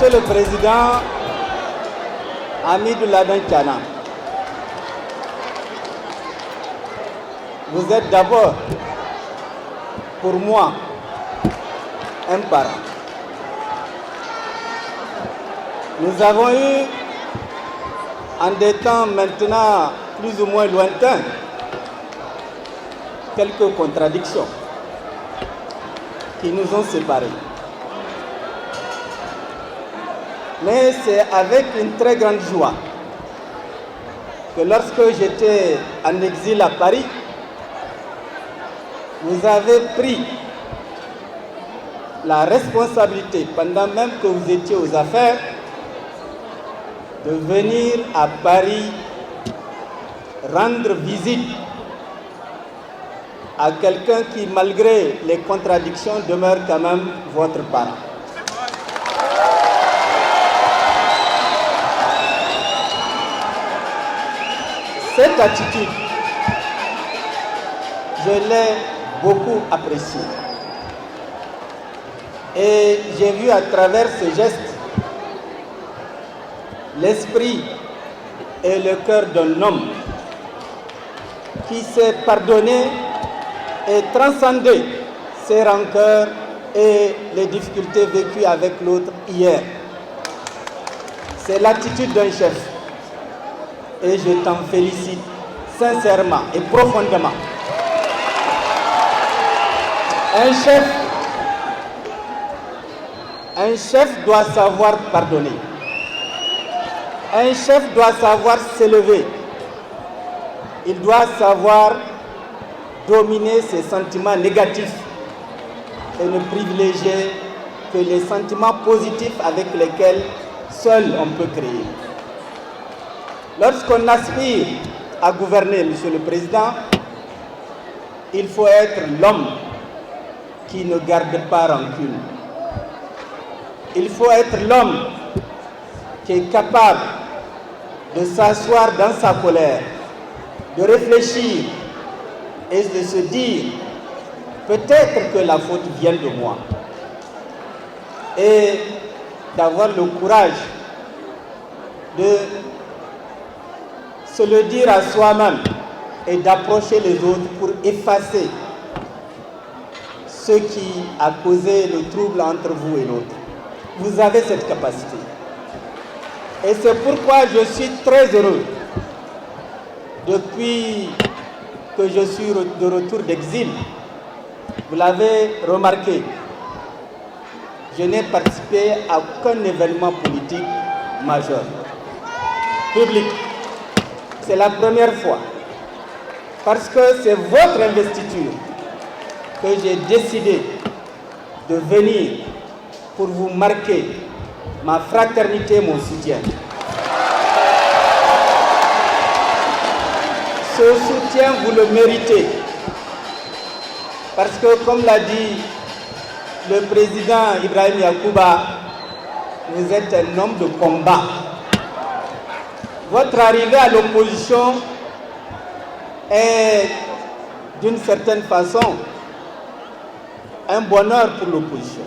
Monsieur le Président, Hamidou Laden Thiana, vous êtes d'abord, pour moi, un parent. Nous avons eu, en des temps maintenant plus ou moins lointains, quelques contradictions qui nous ont séparés. Mais c'est avec une très grande joie que lorsque j'étais en exil à Paris, vous avez pris la responsabilité, pendant même que vous étiez aux affaires, de venir à Paris rendre visite à quelqu'un qui, malgré les contradictions, demeure quand même votre parent. Cette attitude, je l'ai beaucoup appréciée. Et j'ai vu à travers ce geste l'esprit et le cœur d'un homme qui s'est pardonné et transcendé ses rancœurs et les difficultés vécues avec l'autre hier. C'est l'attitude d'un chef. Et je t'en félicite sincèrement et profondément. Un chef doit savoir pardonner. Un chef doit savoir s'élever. Il doit savoir dominer ses sentiments négatifs et ne privilégier que les sentiments positifs avec lesquels seul on peut créer. Lorsqu'on aspire à gouverner, Monsieur le Président, il faut être l'homme qui ne garde pas rancune. Il faut être l'homme qui est capable de s'asseoir dans sa colère, de réfléchir et de se dire peut-être que la faute vient de moi. Et d'avoir le courage de se le dire à soi-même et d'approcher les autres pour effacer ce qui a causé le trouble entre vous et l'autre. Vous avez cette capacité. Et c'est pourquoi je suis très heureux, depuis que je suis de retour d'exil, vous l'avez remarqué, je n'ai participé à aucun événement politique majeur, public. C'est la première fois, parce que c'est votre investiture que j'ai décidé de venir pour vous marquer ma fraternité, mon soutien. Ce soutien, vous le méritez, parce que, comme l'a dit le président Ibrahim Yacouba, vous êtes un homme de combat. Votre arrivée à l'opposition est, d'une certaine façon, un bonheur pour l'opposition.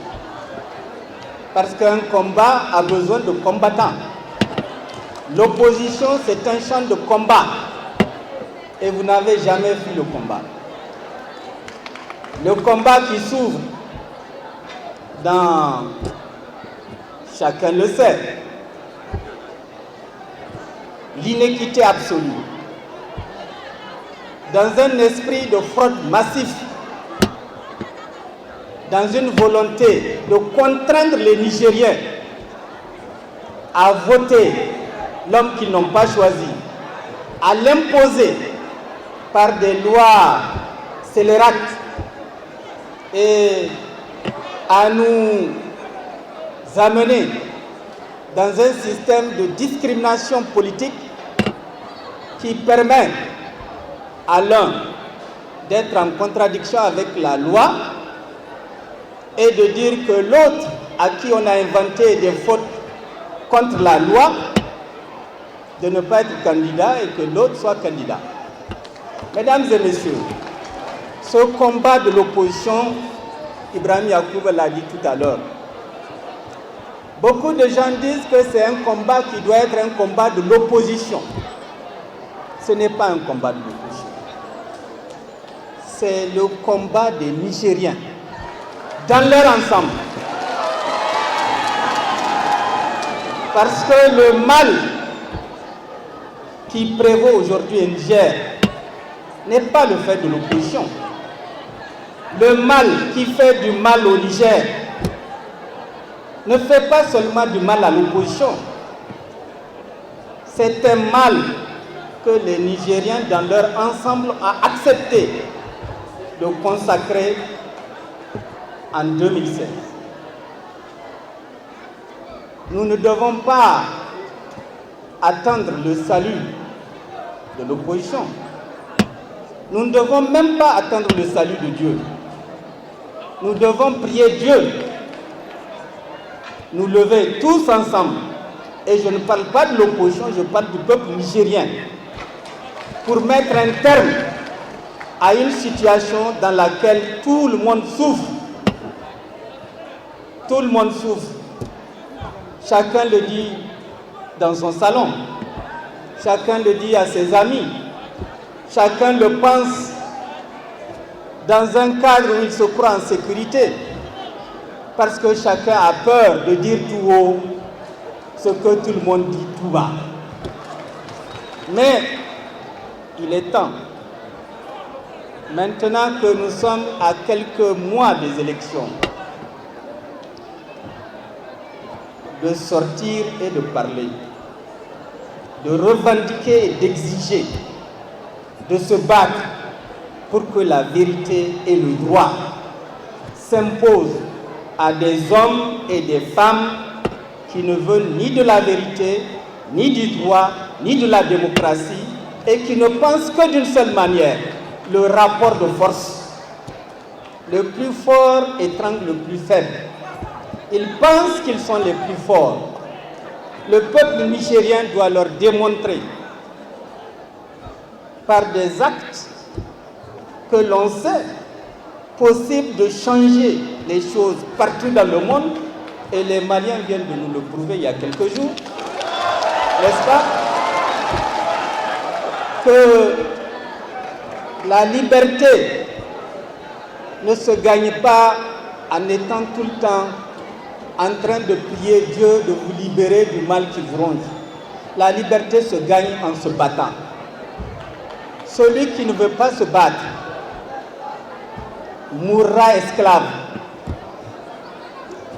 Parce qu'un combat a besoin de combattants. L'opposition, c'est un champ de combat. Et vous n'avez jamais fui le combat. Le combat qui s'ouvre dans, chacun le sait, l'inéquité absolue, dans un esprit de fraude massif, dans une volonté de contraindre les Nigériens à voter l'homme qu'ils n'ont pas choisi, à l'imposer par des lois scélérates et à nous amener dans un système de discrimination politique qui permet à l'un d'être en contradiction avec la loi et de dire que l'autre à qui on a inventé des fautes contre la loi, de ne pas être candidat et que l'autre soit candidat. Mesdames et messieurs, ce combat de l'opposition, Ibrahim Yacouba l'a dit tout à l'heure, Beaucoup de gens disent que c'est un combat qui doit être un combat de l'opposition. Ce n'est pas un combat de l'opposition. C'est le combat des Nigériens, dans leur ensemble. Parce que le mal qui prévaut aujourd'hui au Niger n'est pas le fait de l'opposition. Le mal qui fait du mal au Niger ne fait pas seulement du mal à l'opposition. C'est un mal que les Nigériens, dans leur ensemble, ont accepté de consacrer en 2016. Nous ne devons pas attendre le salut de l'opposition. Nous ne devons même pas attendre le salut de Dieu. Nous devons prier Dieu, nous lever tous ensemble, et je ne parle pas de l'opposition, je parle du peuple nigérien, pour mettre un terme à une situation dans laquelle tout le monde souffre. Tout le monde souffre. Chacun le dit dans son salon, chacun le dit à ses amis, chacun le pense dans un cadre où il se croit en sécurité, parce que chacun a peur de dire tout haut ce que tout le monde dit tout bas. Mais il est temps, maintenant que nous sommes à quelques mois des élections, de sortir et de parler, de revendiquer et d'exiger, de se battre pour que la vérité et le droit s'imposent à des hommes et des femmes qui ne veulent ni de la vérité, ni du droit, ni de la démocratie, et qui ne pensent que d'une seule manière, le rapport de force. Le plus fort étrangle le plus faible. Ils pensent qu'ils sont les plus forts. Le peuple nigérien doit leur démontrer par des actes que l'on sait possible de changer les choses partout dans le monde, et les Maliens viennent de nous le prouver il y a quelques jours, n'est-ce pas? Que la liberté ne se gagne pas en étant tout le temps en train de prier Dieu de vous libérer du mal qui vous ronge. La liberté se gagne en se battant. Celui qui ne veut pas se battre mourra esclave.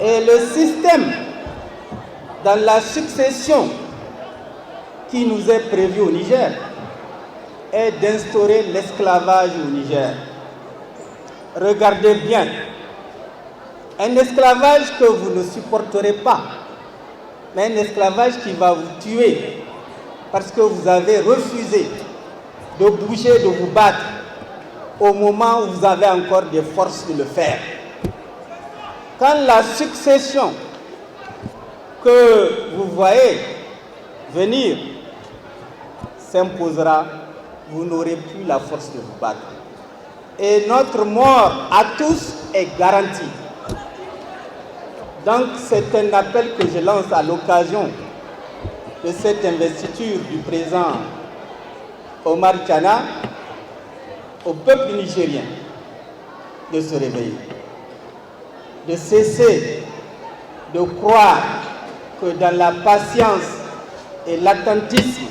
Et le système, dans la succession qui nous est prévu au Niger, est d'instaurer l'esclavage au Niger. Regardez bien, un esclavage que vous ne supporterez pas, mais un esclavage qui va vous tuer parce que vous avez refusé de bouger, de vous battre au moment où vous avez encore des forces de le faire. Quand la succession que vous voyez venir s'imposera, vous n'aurez plus la force de vous battre. Et notre mort à tous est garantie. Donc c'est un appel que je lance à l'occasion de cette investiture du président Omar Tchana au peuple nigérien de se réveiller, de cesser de croire que dans la patience et l'attentisme,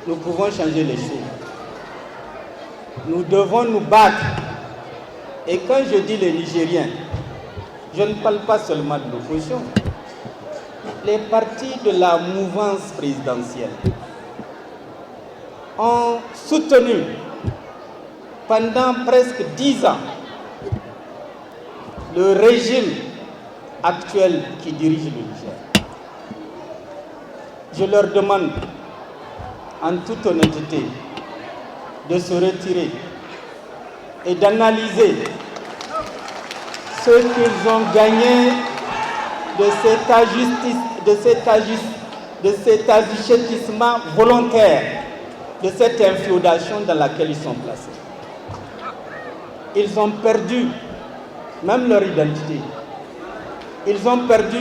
nous pouvons changer les choses. Nous devons nous battre. Et quand je dis les Nigériens, je ne parle pas seulement de l'opposition. Les partis de la mouvance présidentielle ont soutenu pendant presque 10 ans le régime actuel qui dirige le Niger. Je leur demande en toute honnêteté de se retirer et d'analyser ce qu'ils ont gagné de cet agichètissement volontaire, de cette inféodation dans laquelle ils sont placés. Ils ont perdu même leur identité. Ils ont perdu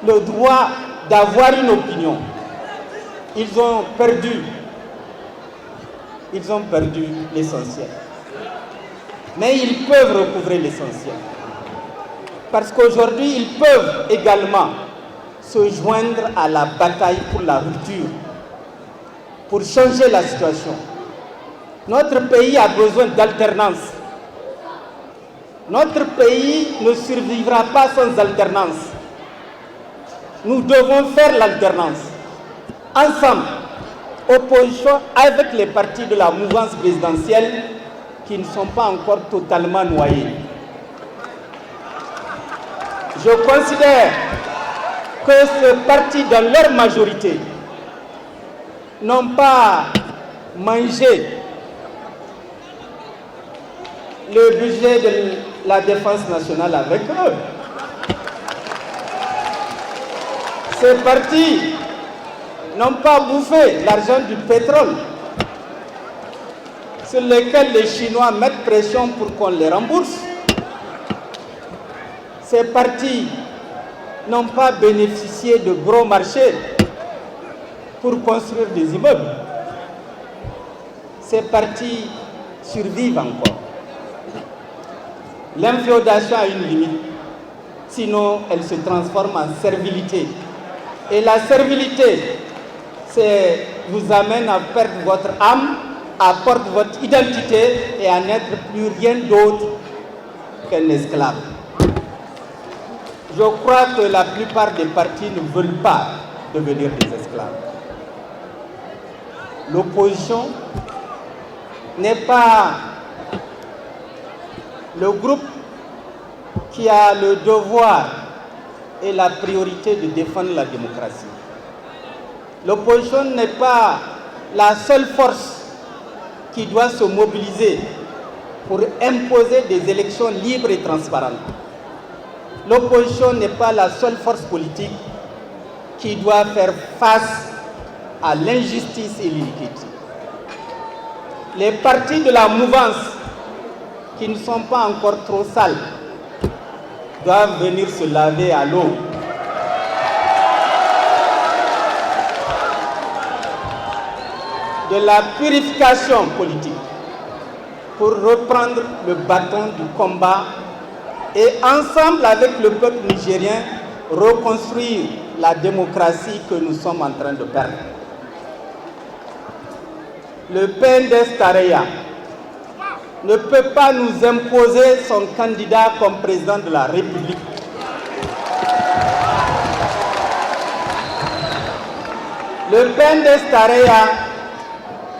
le droit d'avoir une opinion. Ils ont perdu l'essentiel. Mais ils peuvent recouvrer l'essentiel. Parce qu'aujourd'hui, ils peuvent également se joindre à la bataille pour la rupture, pour changer la situation. Notre pays a besoin d'alternance. Notre pays ne survivra pas sans alternance. Nous devons faire l'alternance. Ensemble, opposition avec les partis de la mouvance présidentielle qui ne sont pas encore totalement noyés. Je considère que ces partis, dans leur majorité, n'ont pas mangé le budget de la défense nationale avec eux. Ces partis n'ont pas bouffé l'argent du pétrole sur lequel les Chinois mettent pression pour qu'on les rembourse. Ces partis n'ont pas bénéficié de gros marchés pour construire des immeubles. Ces partis survivent encore. L'inféodation a une limite, sinon elle se transforme en servilité. Et la servilité, vous amène à perdre votre âme, à perdre votre identité et à n'être plus rien d'autre qu'un esclave. Je crois que la plupart des partis ne veulent pas devenir des esclaves. L'opposition n'est pas le groupe qui a le devoir et la priorité de défendre la démocratie. L'opposition n'est pas la seule force qui doit se mobiliser pour imposer des élections libres et transparentes. L'opposition n'est pas la seule force politique qui doit faire face à l'injustice et l'iniquité. Les partis de la mouvance qui ne sont pas encore trop sales doivent venir se laver à l'eau. De la purification politique pour reprendre le bâton du combat et ensemble avec le peuple nigérien reconstruire la démocratie que nous sommes en train de perdre. Le PNDS Tarayya ne peut pas nous imposer son candidat comme président de la République. Le PNDS Tarayya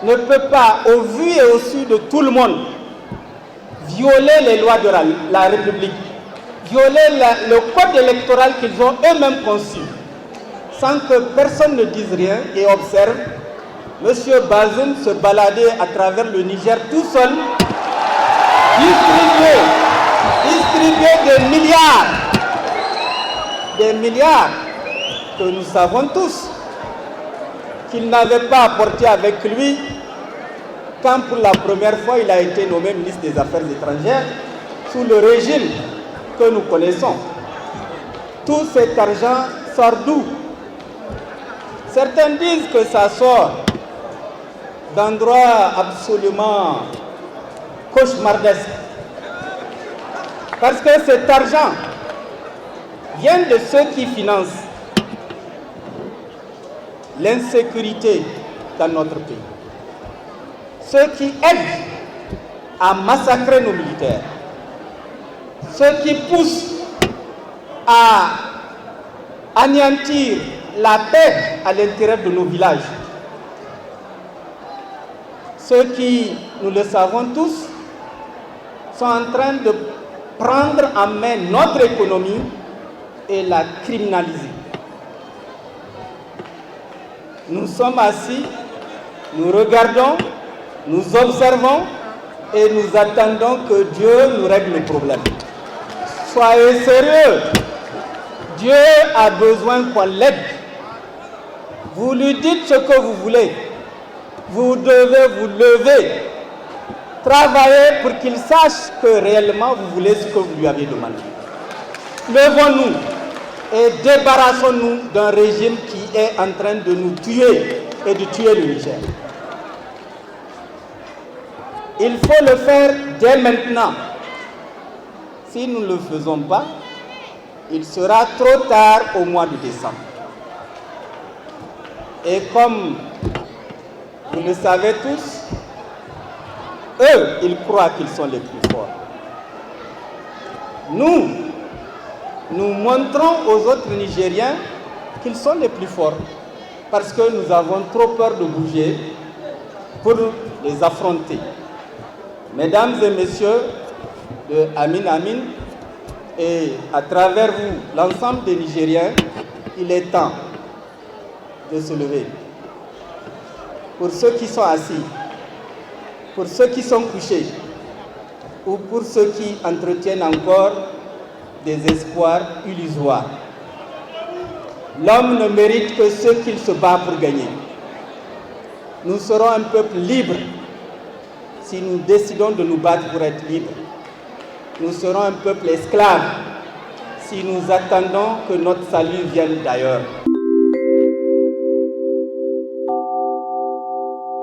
ne peut pas, au vu et au su de tout le monde, violer les lois de la République, violer le code électoral qu'ils ont eux-mêmes conçu, sans que personne ne dise rien et observe M. Bazoum se balader à travers le Niger tout seul, distribuer des milliards que nous savons tous qu'il n'avait pas apporté avec lui quand pour la première fois il a été nommé ministre des Affaires étrangères sous le régime que nous connaissons. Tout cet argent sort d'où? Certains disent que ça sort d'endroits absolument cauchemardesques. Parce que cet argent vient de ceux qui financent l'insécurité dans notre pays. Ceux qui aident à massacrer nos militaires. Ceux qui poussent à anéantir la paix à l'intérieur de nos villages. Ceux qui, nous le savons tous, sont en train de prendre en main notre économie et la criminaliser. Nous sommes assis, nous regardons, nous observons et nous attendons que Dieu nous règle le problème. Soyez sérieux. Dieu a besoin qu'on l'aide. Vous lui dites ce que vous voulez. Vous devez vous lever, travailler pour qu'il sache que réellement vous voulez ce que vous lui avez demandé. Levons-nous et débarrassons-nous d'un régime qui est en train de nous tuer et de tuer le Niger. Il faut le faire dès maintenant. Si nous ne le faisons pas, il sera trop tard au mois de décembre. Et comme vous le savez tous, eux, ils croient qu'ils sont les plus forts. Nous montrons aux autres Nigériens qu'ils sont les plus forts parce que nous avons trop peur de bouger pour les affronter. Mesdames et messieurs de Amin Amin, et à travers vous, l'ensemble des Nigériens, il est temps de se lever. Pour ceux qui sont assis, pour ceux qui sont couchés, ou pour ceux qui entretiennent encore des espoirs illusoires. L'homme ne mérite que ce qu'il se bat pour gagner. Nous serons un peuple libre si nous décidons de nous battre pour être libres. Nous serons un peuple esclave si nous attendons que notre salut vienne d'ailleurs.